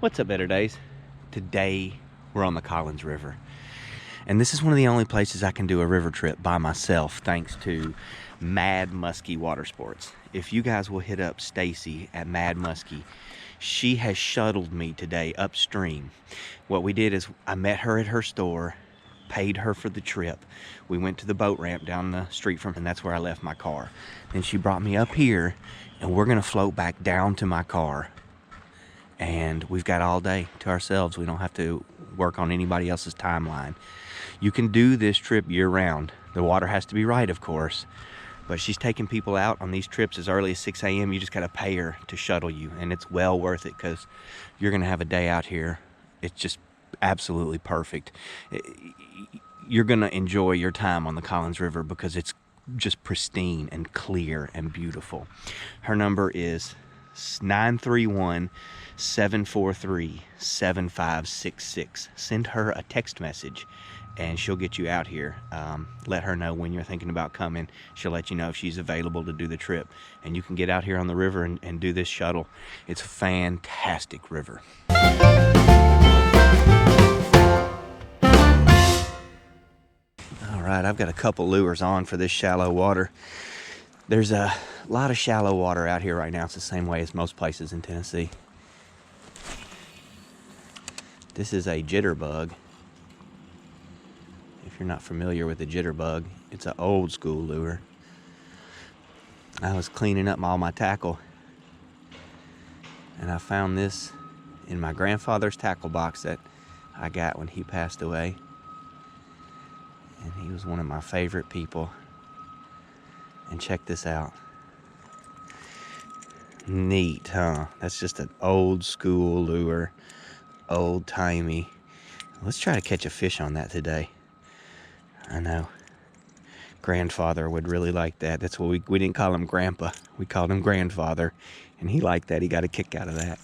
What's up, Better Days? Today we're on the Collins River, and this is one of the only places I can do a river trip by myself thanks to Mad Muskie Water Sports. If you guys will hit up Stacy at Mad Muskie, she has shuttled me today upstream. What we did is I met her at her store, paid her for the trip. We went to the boat ramp down the street from her, and that's where I left my car. Then she brought me up here, and we're gonna float back down to my car. And we've got all day to ourselves. We don't have to work on anybody else's timeline. You can do this trip year-round. The water has to be right, of course, but she's taking people out on these trips as early as 6 a.m. You just got to pay her to shuttle you, and it's well worth it because you're going to have a day out here. It's just absolutely perfect. You're going to enjoy your time on the Collins River because it's just pristine and clear and beautiful. Her number is 931-743-7566. Send her a text message and she'll get you out here. Let her know when you're thinking about coming. She'll let you know if she's available to do the trip, and you can get out here on the river and do this shuttle. It's a fantastic river. All right, I've got a couple lures on for this shallow water. There's a lot of shallow water out here right now. It's the same way as most places in Tennessee. This is a jitterbug. If you're not familiar with the jitterbug, it's an old school lure. I was cleaning up all my tackle, and I found this in my grandfather's tackle box that I got when he passed away. And he was one of my favorite people. And check this out. Neat, huh? That's just an old school lure, old timey. Let's try to catch a fish on that today. I know grandfather would really like that. That's what we didn't call him grandpa, we called him grandfather, and he liked that. He got a kick out of that.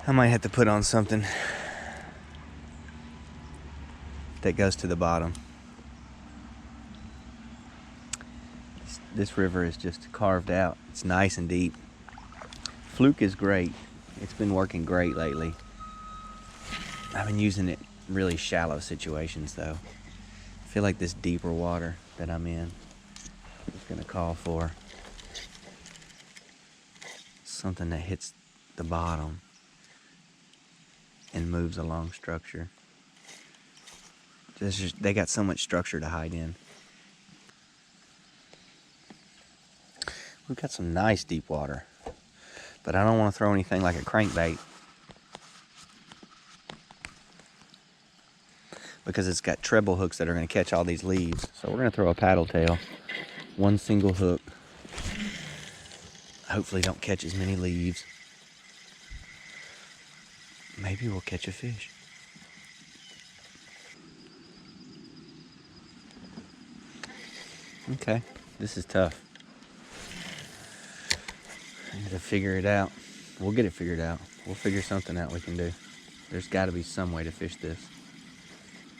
I might have to put on something that goes to the bottom. This river is just carved out. It's nice and deep. Fluke is great. It's been working great lately. I've been using it in really shallow situations though. I feel like this deeper water that I'm in is gonna call for something that hits the bottom and moves along structure. They got so much structure to hide in. We've got some nice deep water, but I don't want to throw anything like a crankbait because it's got treble hooks that are going to catch all these leaves. So we're going to throw a paddle tail, one single hook. Hopefully don't catch as many leaves. Maybe we'll catch a fish. Okay, this is tough. I need to figure it out. We'll get it figured out. We'll figure something out we can do. There's got to be some way to fish this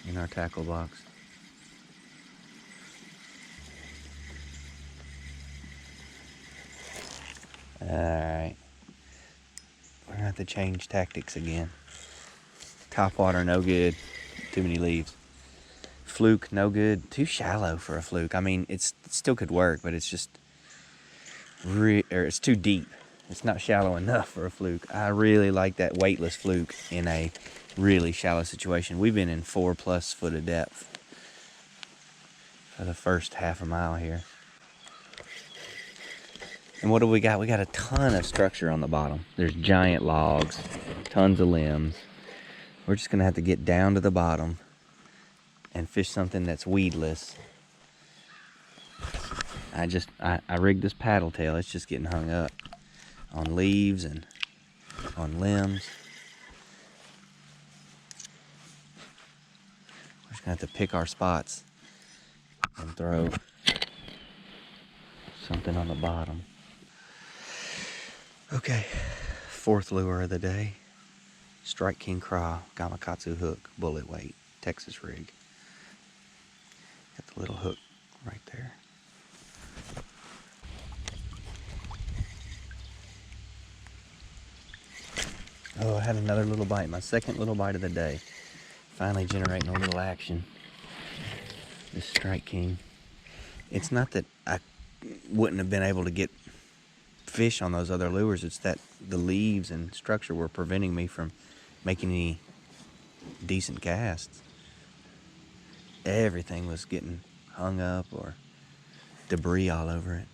in our tackle box. Alright. We're gonna have to change tactics again. Top water, no good. Too many leaves. fluke, no good. Too shallow for a fluke. I mean, it still could work, but it's just it's too deep. It's not shallow enough for a fluke. I really like that weightless fluke in a really shallow situation. We've been in 4+ foot of depth for the first half a mile here. And what do we got? We got a ton of structure on the bottom. There's giant logs, tons of limbs. We're just gonna have to get down to the bottom and fish something that's weedless. I rigged this paddle tail. It's just getting hung up on leaves and on limbs. We're just gonna have to pick our spots and throw something on the bottom. Okay, 4th lure of the day. Strike King Craw, Gamakatsu hook, bullet weight, Texas rig. Got the little hook right there. Oh, I had another little bite, my 2nd little bite of the day. Finally generating a little action. This Strike King. It's not that I wouldn't have been able to get fish on those other lures, it's that the leaves and structure were preventing me from making any decent casts. Everything was getting hung up or debris all over it.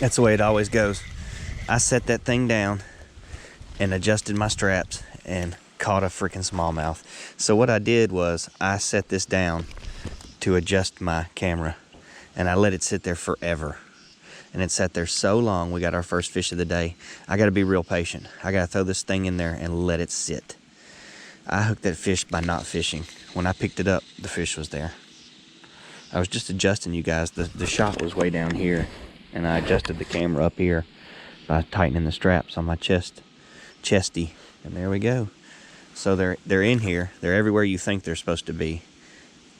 That's the way it always goes. I set that thing down and adjusted my straps and caught a freaking smallmouth. So what I did was I set this down to adjust my camera and I let it sit there forever. And it sat there so long, we got our first fish of the day. I gotta be real patient. I gotta throw this thing in there and let it sit. I hooked that fish by not fishing. When I picked it up, the fish was there. I was just adjusting, you guys. The shot was way down here. And I adjusted the camera up here by tightening the straps on my chesty, and there we go. So they're in here. They're everywhere you think they're supposed to be,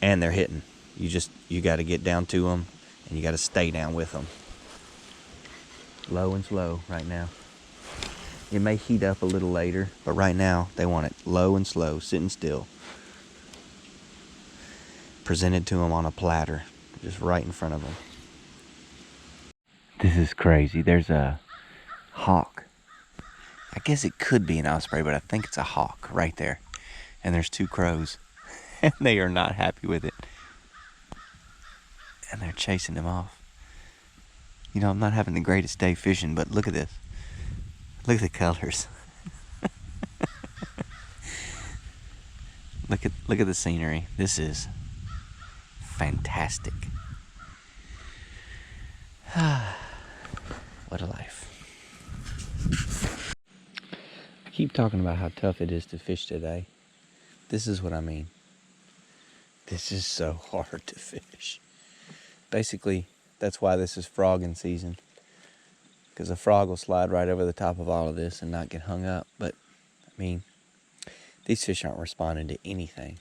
and they're hitting. You got to get down to them, and you got to stay down with them. Low and slow right now. It may heat up a little later, but right now they want it low and slow, sitting still. Presented to them on a platter, just right in front of them. This is crazy. There's a hawk. I guess it could be an osprey, but I think it's a hawk right there. And there's 2 crows. And they are not happy with it. And they're chasing him off. You know, I'm not having the greatest day fishing, but look at this. Look at the colors. Look at the scenery. This is fantastic. What a life. I keep talking about how tough it is to fish today. This is what I mean. This is so hard to fish. Basically, that's why this is frogging season. Because a frog will slide right over the top of all of this and not get hung up. But, I mean, these fish aren't responding to anything.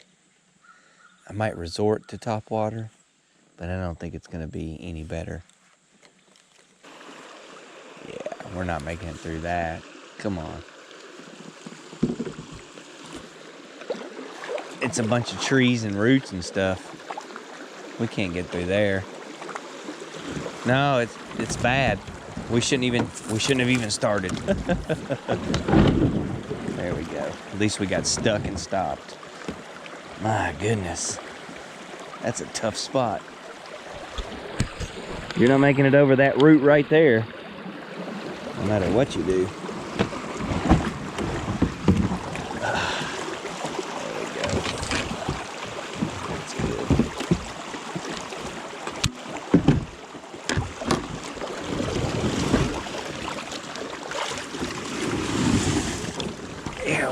I might resort to top water, but I don't think it's going to be any better. Yeah, we're not making it through that. Come on. It's a bunch of trees and roots and stuff. We can't get through there. No, it's bad. We shouldn't have even started. There we go. At least we got stuck and stopped. My goodness. That's a tough spot. You're not making it over that root right there. No matter what you do. There we go. That's good.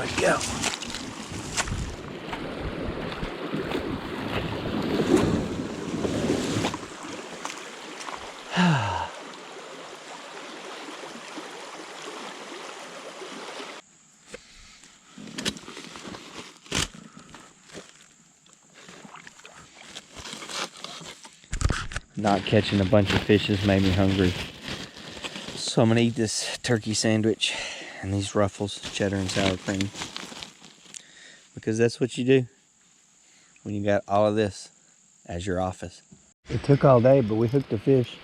Where'd he go? Not catching a bunch of fish has made me hungry. So I'm gonna eat this turkey sandwich and these Ruffles, cheddar and sour cream. Because that's what you do when you got all of this as your office. It took all day, but we hooked a fish.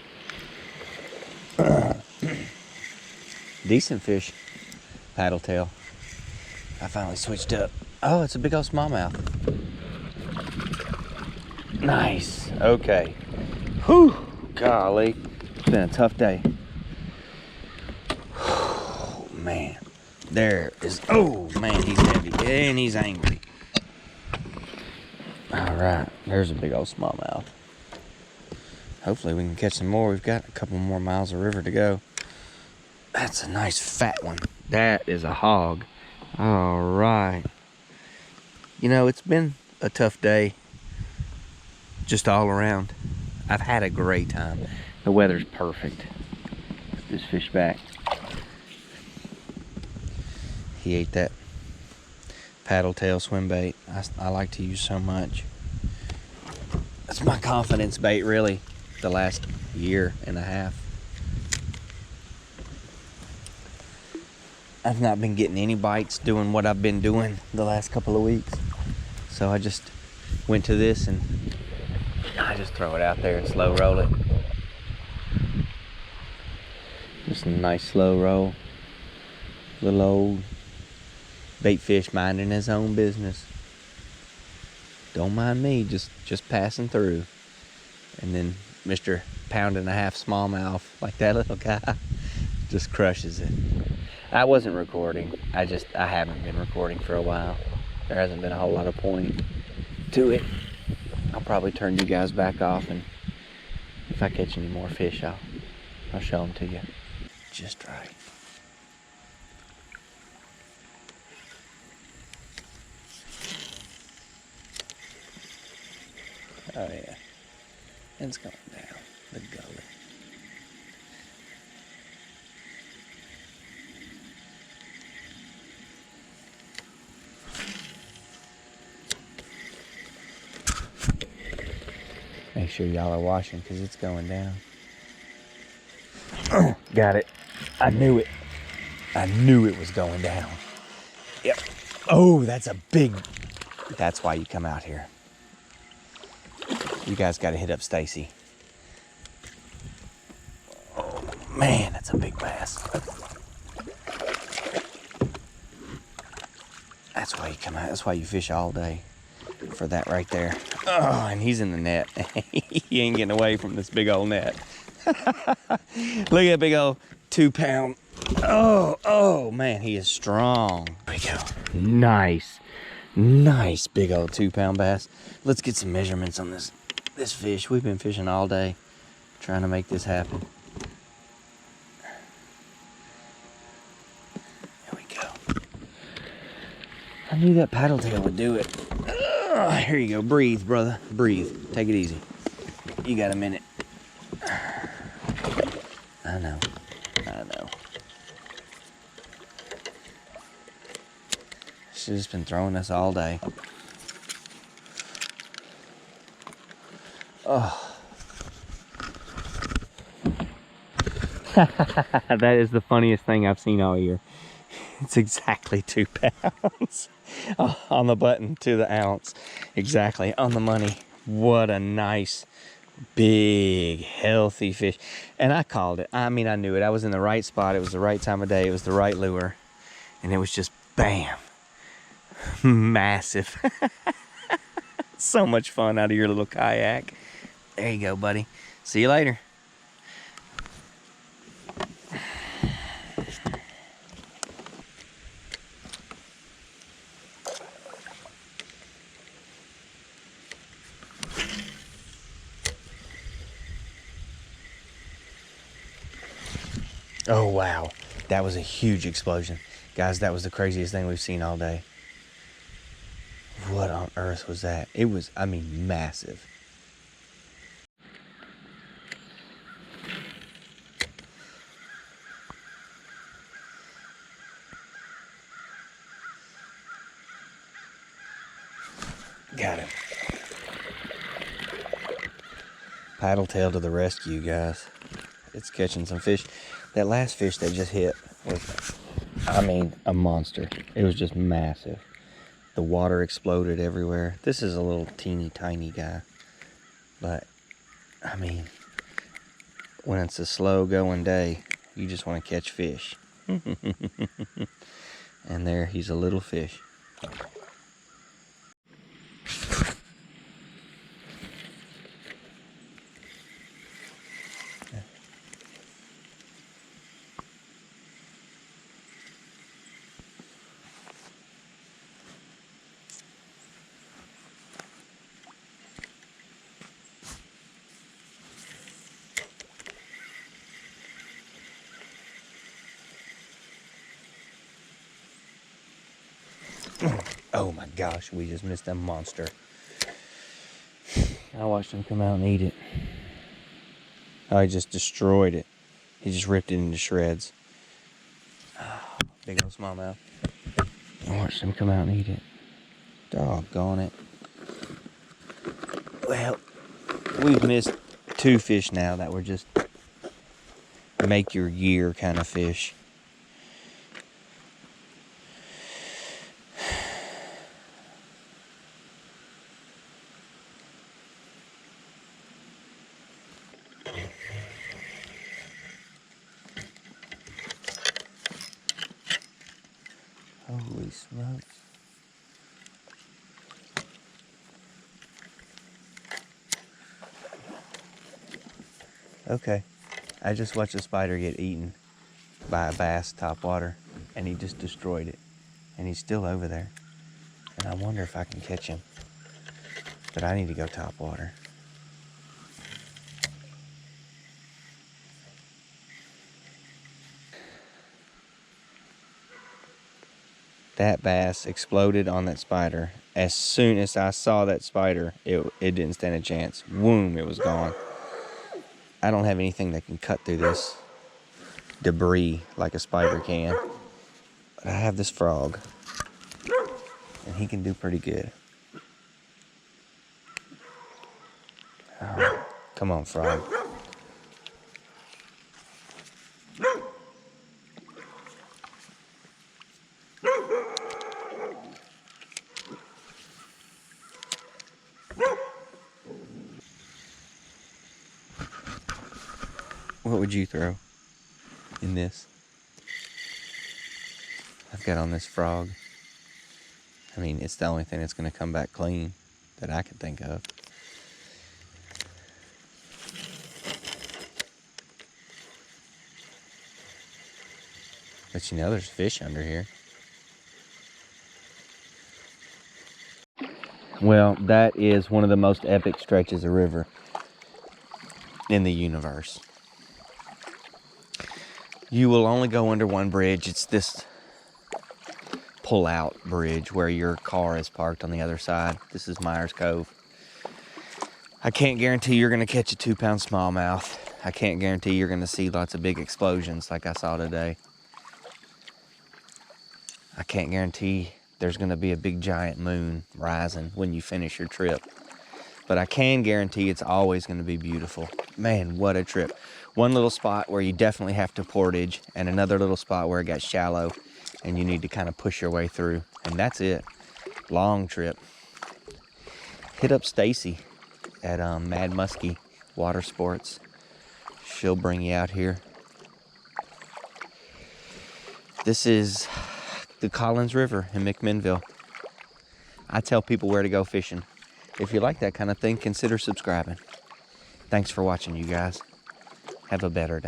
Decent fish. Paddle tail. I finally switched up. Oh, it's a big old smallmouth. Nice. Okay. Whew. Golly. It's been a tough day. Oh, man. There is. Oh, man, he's heavy. And he's angry. All right. There's a big old smallmouth. Hopefully we can catch some more. We've got a couple more miles of river to go. That's a nice fat one. That is a hog. All right. You know, it's been a tough day just all around. I've had a great time. The weather's perfect. Put this fish back. He ate that paddle tail swim bait I like to use so much. That's my confidence bait, really, the last year and a half. I've not been getting any bites doing what I've been doing the last couple of weeks. So I just went to this and I just throw it out there and slow roll it. Just a nice slow roll. Little old bait fish minding his own business. Don't mind me, just passing through. And then Mr. Pound and a half smallmouth, like that little guy, just crushes it. I wasn't recording. I haven't been recording for a while. There hasn't been a whole lot of point to it. I'll probably turn you guys back off, and if I catch any more fish, I'll show them to you. Just right. Oh yeah, it's going down the gully. Make sure y'all are watching because it's going down. Got it. I knew it. I knew it was going down. Yep. Oh, that's a big... That's why you come out here. You guys got to hit up Stacy. Oh, man, that's a big bass. That's why you come out. That's why you fish all day. For that right there. Oh, and he's in the net. He ain't getting away from this big old net. Look at that big old 2 pound. Oh man, he is strong. There we go. Nice big old 2 pound bass. Let's get some measurements on this fish. We've been fishing all day trying to make this happen. There we go. I knew that paddle tail would do it. Here you go. Breathe, brother. Breathe. Take it easy. You got a minute. I know. She's just been throwing us all day. Oh. That is the funniest thing I've seen all year. It's exactly 2 pounds. On the button to the ounce. Exactly. On the money. What a nice, big, healthy fish. And I called it. I mean, I knew it. I was in the right spot. It was the right time of day. It was the right lure. And it was just bam. Massive. So much fun out of your little kayak. There you go, buddy. See you later. Oh, wow. That was a huge explosion. Guys, that was the craziest thing we've seen all day. What on earth was that? It was, I mean, massive. Got him. Paddle tail to the rescue, guys. It's catching some fish. That last fish that just hit was, I mean, a monster. It was just massive. The water exploded everywhere. This is a little teeny tiny guy. But, I mean, when it's a slow going day, you just want to catch fish. And there, he's a little fish. Oh my gosh, we just missed a monster. I watched him come out and eat it. Oh, he just destroyed it. He just ripped it into shreds. Oh, big old smallmouth. I watched him come out and eat it. Doggone it. Well, we've missed 2 fish now that were just make your year kind of fish. Holy smokes. Okay, I just watched a spider get eaten by a bass topwater, and he just destroyed it. And he's still over there. And I wonder if I can catch him. But I need to go topwater. That bass exploded on that spider. As soon as I saw that spider, it didn't stand a chance. Boom, it was gone. I don't have anything that can cut through this debris like a spider can. But I have this frog, and he can do pretty good. Oh, come on, frog. What would you throw in this? I've got on this frog. I mean, it's the only thing that's going to come back clean that I can think of. But you know, there's fish under here. Well, that is one of the most epic stretches of river in the universe. You will only go under one bridge. It's this pull-out bridge where your car is parked on the other side. This is Myers Cove. I can't guarantee you're going to catch a 2-pound smallmouth. I can't guarantee you're going to see lots of big explosions like I saw today. I can't guarantee there's going to be a big giant moon rising when you finish your trip. But I can guarantee it's always going to be beautiful. Man, what a trip. One little spot where you definitely have to portage, and another little spot where it got shallow and you need to kind of push your way through. And that's it. Long trip. Hit up Stacy at Mad Muskie Water Sports. She'll bring you out here. This is the Collins River in McMinnville. I tell people where to go fishing. If you like that kind of thing, consider subscribing. Thanks for watching, you guys. Have a better day.